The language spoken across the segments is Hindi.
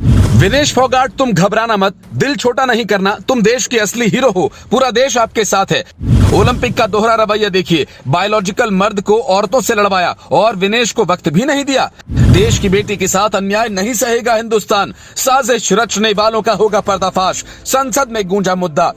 विनेश फोगाट, तुम घबराना मत, दिल छोटा नहीं करना, तुम देश के असली हीरो हो, पूरा देश आपके साथ है। ओलंपिक का दोहरा रवैया देखिए, बायोलॉजिकल मर्द को औरतों से लड़वाया और विनेश को वक्त भी नहीं दिया। देश की बेटी के साथ अन्याय नहीं सहेगा हिंदुस्तान, साजिश रचने वालों का होगा पर्दाफाश, संसद में गूंजा मुद्दा।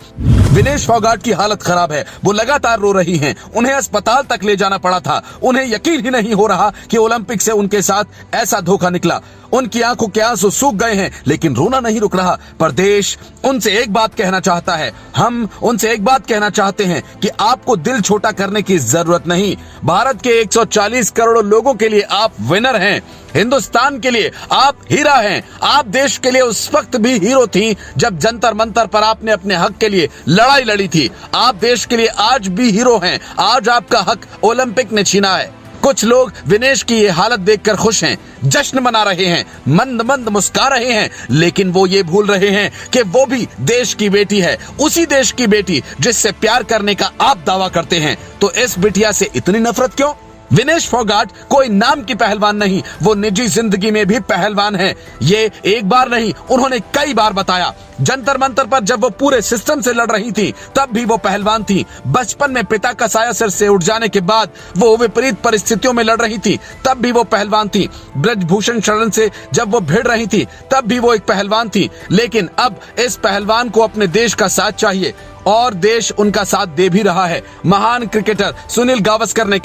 विनेश फोगाट की हालत खराब है, वो लगातार रो रही हैं, उन्हें अस्पताल तक ले जाना पड़ा था। उन्हें यकीन ही नहीं हो रहा कि ओलंपिक से उनके साथ ऐसा धोखा निकला। उनकी आंखों के आंसू सूख गए हैं, लेकिन रोना नहीं रुक रहा। पर देश उनसे एक बात कहना चाहता है, हम उनसे एक बात कहना चाहते हैं कि आपको दिल छोटा करने की जरूरत नहीं। भारत के 140 करोड़ लोगों के लिए आप विनर हैं, हिंदुस्तान के लिए आप हीरा हैं। आप देश के लिए उस वक्त भी हीरो थी जब जंतर मंतर पर आपने अपने हक के लिए लड़ाई लड़ी थी। आप देश के लिए आज भी हीरो हैं। आज आपका हक ओलंपिक ने छीना है। कुछ लोग विनेश की ये हालत देखकर खुश हैं, जश्न मना रहे हैं, मंद मंद मुस्कुरा रहे हैं, लेकिन वो ये भूल रहे हैं कि वो भी देश की बेटी है, उसी देश की बेटी जिससे प्यार करने का आप दावा करते हैं। तो इस बिटिया से इतनी नफरत क्यों? विनेश फोगाट कोई नाम की पहलवान नहीं, वो निजी जिंदगी में भी पहलवान है। ये एक बार नहीं, उन्होंने कई बार बताया। जंतर मंतर पर जब वो पूरे सिस्टम से लड़ रही थी तब भी वो पहलवान थी। बचपन में पिता का साया सिर से उठ जाने के बाद वो विपरीत परिस्थितियों में लड़ रही थी, तब भी वो पहलवान थी। ब्रजभूषण शरण से जब वो भिड़ रही थी तब भी वो एक पहलवान थी। लेकिन अब इस पहलवान को अपने देश का साथ चाहिए और देश उनका साथ दे भी रहा है। महान क्रिकेटर सुनील गावस्कर ने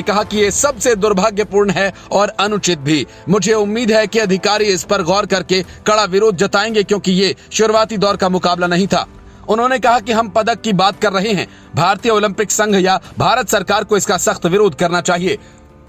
कहा कि ये सबसे दुर्भाग्यपूर्ण है और अनुचित भी। मुझे उम्मीद है कि अधिकारी इस पर गौर करके कड़ा विरोध जताएंगे, क्योंकि ये शुरुआती दौर का मुकाबला नहीं था। उन्होंने कहा कि हम पदक की बात कर रहे हैं, भारतीय ओलंपिक संघ या भारत सरकार को इसका सख्त विरोध करना चाहिए।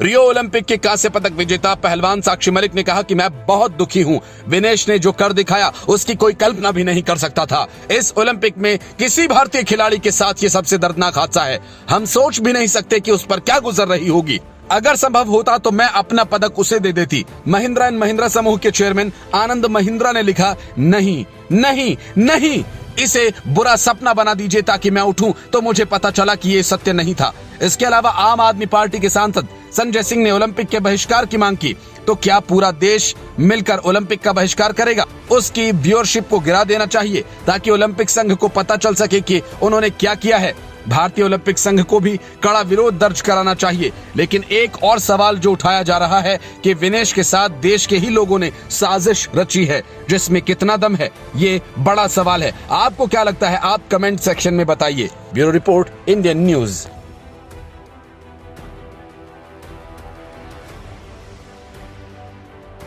रियो ओलंपिक के कांस्य पदक विजेता पहलवान साक्षी मलिक ने कहा कि मैं बहुत दुखी हूं। विनेश ने जो कर दिखाया उसकी कोई कल्पना भी नहीं कर सकता था। इस ओलंपिक में किसी भारतीय खिलाड़ी के साथ ये सबसे दर्दनाक हादसा है। हम सोच भी नहीं सकते कि उस पर क्या गुजर रही होगी। अगर संभव होता तो मैं अपना पदक उसे दे देती। महिंद्रा एंड महिंद्रा समूह के चेयरमैन आनंद महिंद्रा ने लिखा, नहीं नहीं नहीं, इसे बुरा सपना बना दीजिए ताकि मैं उठूं। तो मुझे पता चला कि ये सत्य नहीं था। इसके अलावा आम आदमी पार्टी के सांसद संजय सिंह ने ओलंपिक के बहिष्कार की मांग की। तो क्या पूरा देश मिलकर ओलंपिक का बहिष्कार करेगा? उसकी व्यूअरशिप को गिरा देना चाहिए ताकि ओलंपिक संघ को पता चल सके कि उन्होंने क्या किया है। भारतीय ओलंपिक संघ को भी कड़ा विरोध दर्ज कराना चाहिए। लेकिन एक और सवाल जो उठाया जा रहा है कि विनेश के साथ देश के ही लोगों ने साजिश रची है, जिसमें कितना दम है, ये बड़ा सवाल है। आपको क्या लगता है? आप कमेंट सेक्शन में बताइए। Bureau report, Indian news.